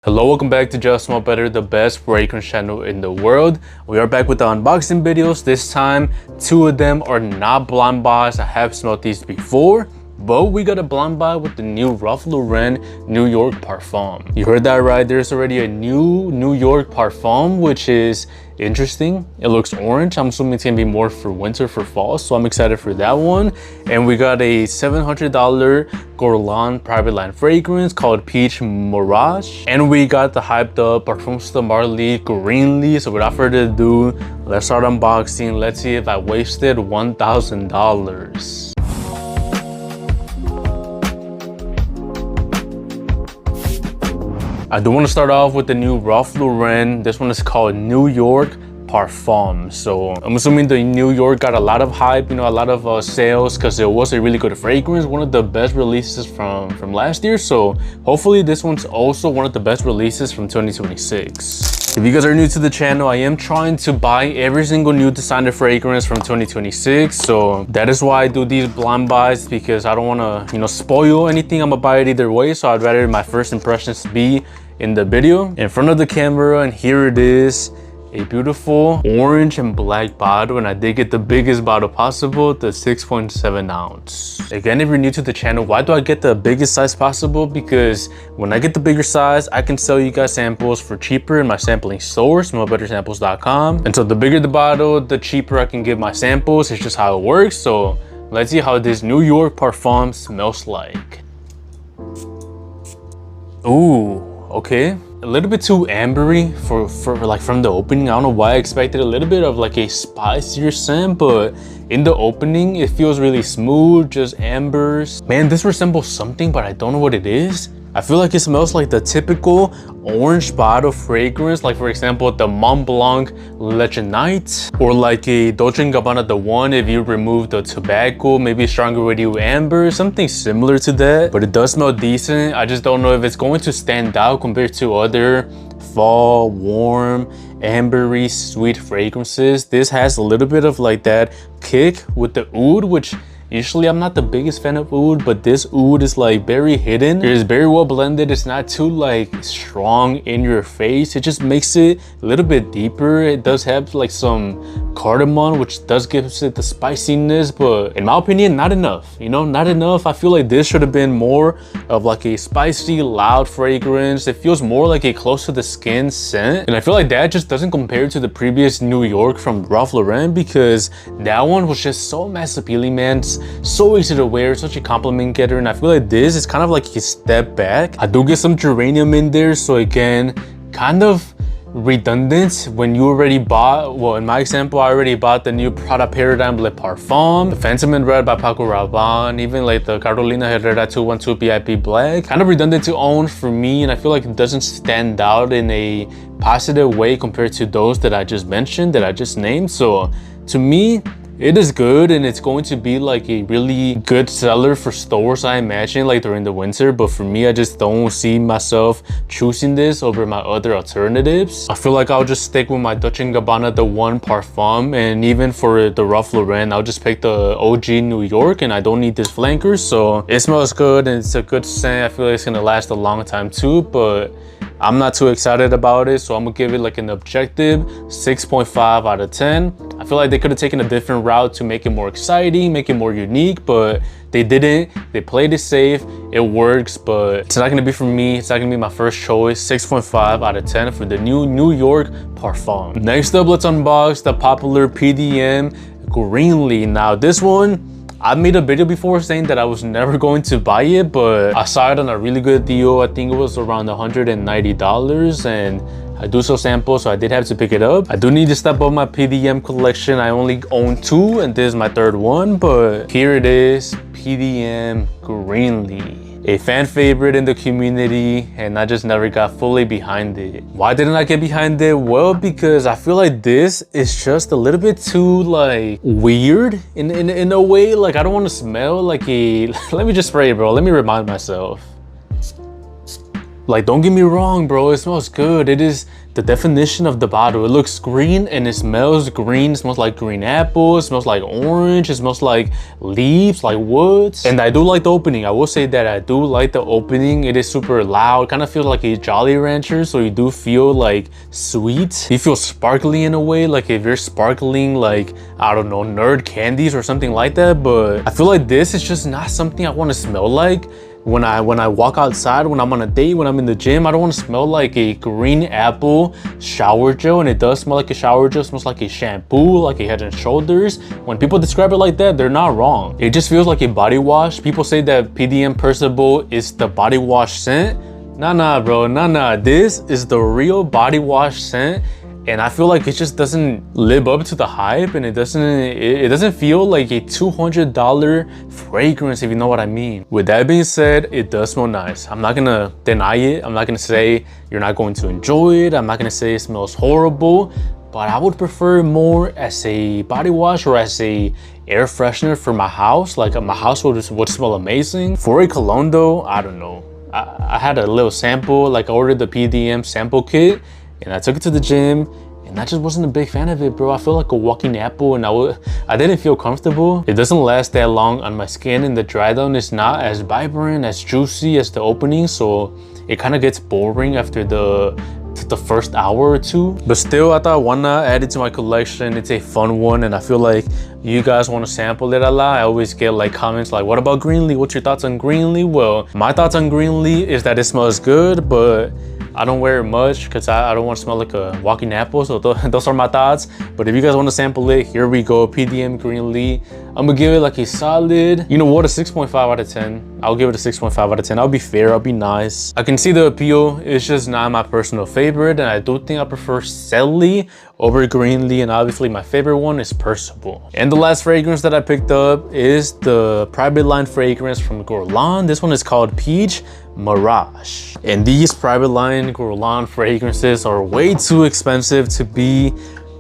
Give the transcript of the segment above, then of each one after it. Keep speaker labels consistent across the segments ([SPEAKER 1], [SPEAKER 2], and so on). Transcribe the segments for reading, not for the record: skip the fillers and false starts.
[SPEAKER 1] Hello, welcome back to Just Smell Better, the best fragrance channel in the world. We are back with the unboxing videos. This time, two of them are not blind buys. I have smelled these before, but we got a blind buy with the new Ralph Lauren New York Parfum. You heard that right, there's already a new New York Parfum, which is interesting. It looks orange. I'm assuming it's gonna be more for winter, for fall, so I'm excited for that one. And we got a $700 Guerlain private line fragrance called Peche Mirage. And we got the hyped up Parfums de Marly Greenley. So without further ado, let's start unboxing. Let's see if I wasted $1,000. I do want to start off with the new Ralph Lauren. This one is called New York Parfum. So I'm assuming the New York got a lot of hype, a lot of sales, because it was a really good fragrance, one of the best releases from last year. So hopefully this one's also one of the best releases from 2026. If you guys are new to the channel, I am trying to buy every single new designer fragrance from 2026. So that is why I do these blind buys, because I don't want to, spoil anything. I'm gonna buy it either way. So I'd rather my first impressions be in the video, in front of the camera. And here it is, a beautiful orange and black bottle, and I did get the biggest bottle possible, the 6.7 ounce. Again, if you're new to the channel, why do I get the biggest size possible? Because when I get the bigger size, I can sell you guys samples for cheaper in my sampling store, smellbettersamples.com. And so the bigger the bottle, the cheaper I can get my samples. It's just how it works. So let's see how this New York Parfum smells like. Ooh, okay. A little bit too ambery for like from the opening. I don't know why I expected a little bit of like a spicier scent, but in the opening it feels really smooth, just ambers. Man, this resembles something, but I don't know what it is. I feel like it smells like the typical orange bottle fragrance, like for example the Mont Blanc Legendite, or like a Dolce & Gabbana The One if you remove the tobacco, maybe stronger radio amber, something similar to that. But it does smell decent. I just don't know if it's going to stand out compared to other fall, warm, ambery, sweet fragrances. This has a little bit of like that kick with the oud, which usually I'm not the biggest fan of oud, but this oud is like very hidden. It is very well blended. It's not too like strong in your face. It just makes it a little bit deeper. It does have like some cardamom, which does give it the spiciness, but in my opinion, not enough. Not enough. I feel like this should have been more of like a spicy, loud fragrance. It feels more like a close to the skin scent. And I feel like that just doesn't compare to the previous New York from Ralph Lauren, because that one was just so mass appealing, man. So easy to wear, such a compliment getter. And I feel like this is kind of like a step back. I do get some geranium in there, so again, kind of redundant when you already bought, well, in my example, I already bought the new Prada Paradigm Le Parfum, the Phantom in Red by Paco Rabanne, even like the Carolina Herrera 212 BIP Black. Kind of redundant to own for me, and I feel like it doesn't stand out in a positive way compared to those that I just mentioned, that I just named. So to me, it is good, and it's going to be like a really good seller for stores, I imagine, like during the winter. But for me, I just don't see myself choosing this over my other alternatives. I feel like I'll just stick with my Dolce & Gabbana The One Parfum, and even for the Ralph Lauren, I'll just pick the OG New York, and I don't need this flanker. So it smells good, and it's a good scent. I feel like it's gonna last a long time too, but I'm not too excited about it, so I'm gonna give it like an objective 6.5 out of 10. I feel like they could have taken a different route to make it more exciting, make it more unique, but they didn't. They played it safe. It works, but it's not gonna be for me. It's not gonna be my first choice. 6.5 out of 10 for the new New York Parfum. Next up, let's unbox the popular PDM Greenley. Now this one, I made a video before saying that I was never going to buy it, but I saw it on a really good deal. I think it was around $190, and I do sell samples, so I did have to pick it up. I do need to step up my PDM collection. I only own 2, and this is my 3rd one, but here it is, PDM Greenley. A fan favorite in the community, and I just never got fully behind it. Why didn't I get behind it? Well, because I feel like this is just a little bit too like weird in a way. Like I don't want to smell like a let me just spray it, bro. Let me remind myself. Like, don't get me wrong, bro, it smells good. It is the definition of the bottle. It looks green and it smells green. It smells like green apple. It smells like orange. It smells like leaves, like woods. And I do like the opening. I will say that I do like the opening. It is super loud. Kind of feels like a Jolly Rancher. So you do feel like sweet. You feel sparkly in a way. Like if you're sparkling, like, I don't know, nerd candies or something like that. But I feel like this is just not something I want to smell like. When I walk outside, when I'm on a date, when I'm in the gym, I don't want to smell like a green apple shower gel. And it does smell like a shower gel. It smells like a shampoo, like a Head and Shoulders. When people describe it like that, they're not wrong. It just feels like a body wash. People say that PDM Percival is the body wash scent. Nah, bro, nah. This is the real body wash scent. And I feel like it just doesn't live up to the hype, and it doesn't feel like a $200 fragrance, if you know what I mean. With that being said, it does smell nice. I'm not gonna deny it. I'm not gonna say you're not going to enjoy it. I'm not gonna say it smells horrible, but I would prefer more as a body wash or as a air freshener for my house. Like my house would smell amazing. For a cologne though, I don't know. I had a little sample, like I ordered the PDM sample kit, and I took it to the gym, and I just wasn't a big fan of it, bro. I feel like a walking apple, and I didn't feel comfortable. It doesn't last that long on my skin, and the dry down is not as vibrant, as juicy as the opening, so it kind of gets boring after the first hour or two. But still, I thought, why not add it to my collection? It's a fun one, and I feel like you guys want to sample it a lot. I always get like comments like, what about Greenley? What's your thoughts on Greenley? Well, my thoughts on Greenley is that it smells good, but I don't wear it much because I don't want to smell like a walking apple. So those are my thoughts. But if you guys want to sample it, here we go. PDM Greenley. I'm gonna give it like a solid, you know what, a 6.5 out of 10. I'll give it a 6.5 out of 10. I'll be fair, I'll be nice. I can see the appeal. It's just not my personal favorite, and I do think I prefer Selly over Greenley, and obviously my favorite one is Percival. And the last fragrance that I picked up is the private line fragrance from Guerlain. This one is called Peche Mirage. And these private line Guerlain fragrances are way too expensive to be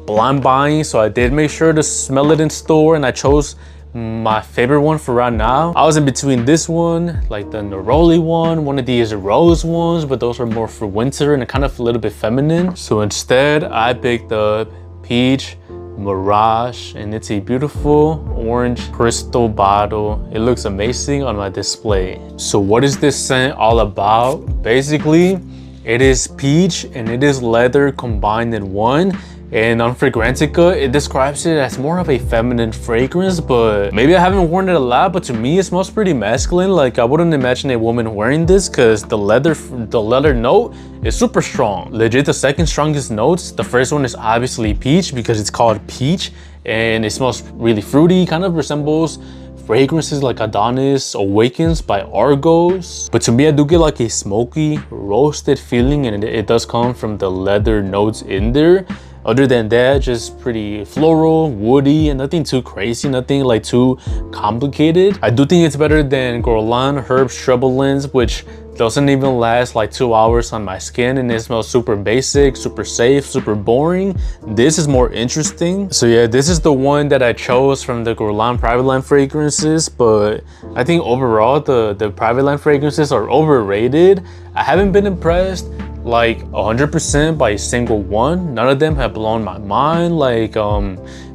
[SPEAKER 1] blind buying, so I did make sure to smell it in store, and I chose my favorite one for right now. I was in between this one, like the Neroli one of these rose ones, but those are more for winter and kind of a little bit feminine. So instead, I picked up Peche Mirage, and it's a beautiful orange crystal bottle. It looks amazing on my display. So what is this scent all about? Basically, it is peach and it is leather combined in one. And on Fragrantica, it describes it as more of a feminine fragrance, but maybe I haven't worn it a lot, but to me it smells pretty masculine. Like I wouldn't imagine a woman wearing this because the leather note is super strong. Legit, the second strongest notes. The first one is obviously peach because it's called peach, and it smells really fruity, kind of resembles fragrances like Adonis Awakens by Argos. But to me, I do get like a smoky, roasted feeling, and it does come from the leather notes in there. Other than that, just pretty floral, woody, and nothing too crazy, nothing like too complicated. I do think it's better than Guerlain Herb Treble Lens, which doesn't even last like 2 hours on my skin, and it smells super basic, super safe, super boring. This is more interesting. So yeah, this is the one that I chose from the Guerlain private line fragrances, but I think overall the private line fragrances are overrated. I haven't been impressed like 100% by a single one. None of them have blown my mind. Like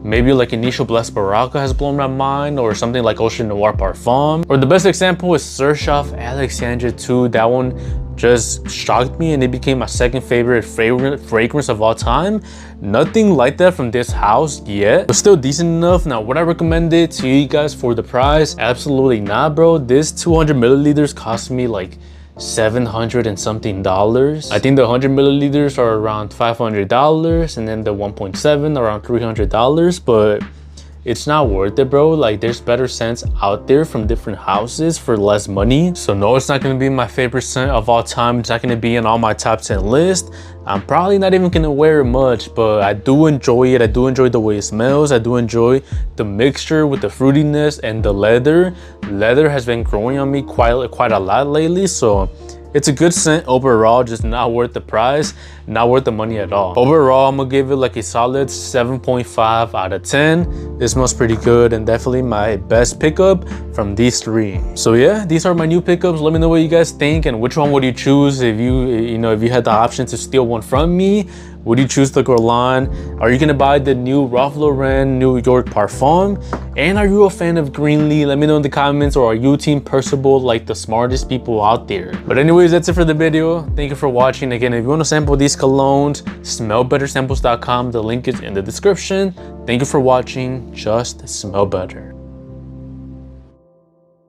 [SPEAKER 1] maybe like Initial Blessed Baraka has blown my mind, or something like Ocean Noir Parfum. Or the best example is Surchov Alexandria 2. That one just shocked me, and it became my second favorite fragrance of all time. Nothing like that from this house yet, but still decent enough. Now, would I recommend it to you guys for the price? Absolutely not, bro. This 200 milliliters cost me like $700 and something. I think the 100 milliliters are around $500, and then the 1.7 around $300, but it's not worth it, bro. Like, there's better scents out there from different houses for less money. So no, it's not gonna be my favorite scent of all time. It's not gonna be in all my top 10 list. I'm probably not even gonna wear it much, but I do enjoy it. I do enjoy the way it smells. I do enjoy the mixture with the fruitiness and the leather. Leather has been growing on me quite a lot lately, so It's a good scent overall, just not worth the price, not worth the money at all. Overall, I'm gonna give it like a solid 7.5 out of 10. This smells pretty good and definitely my best pickup from these three. So yeah, these are my new pickups. Let me know what you guys think and which one would you choose if you had the option to steal one from me. Would you choose the Guerlain? Are you gonna buy the new Ralph Lauren New York Parfum? And are you a fan of Greenley? Let me know in the comments. Or are you Team Percival, like the smartest people out there? But anyways, that's it for the video. Thank you for watching. Again, if you want to sample these colognes, smellbettersamples.com. The link is in the description. Thank you for watching. Just smell better.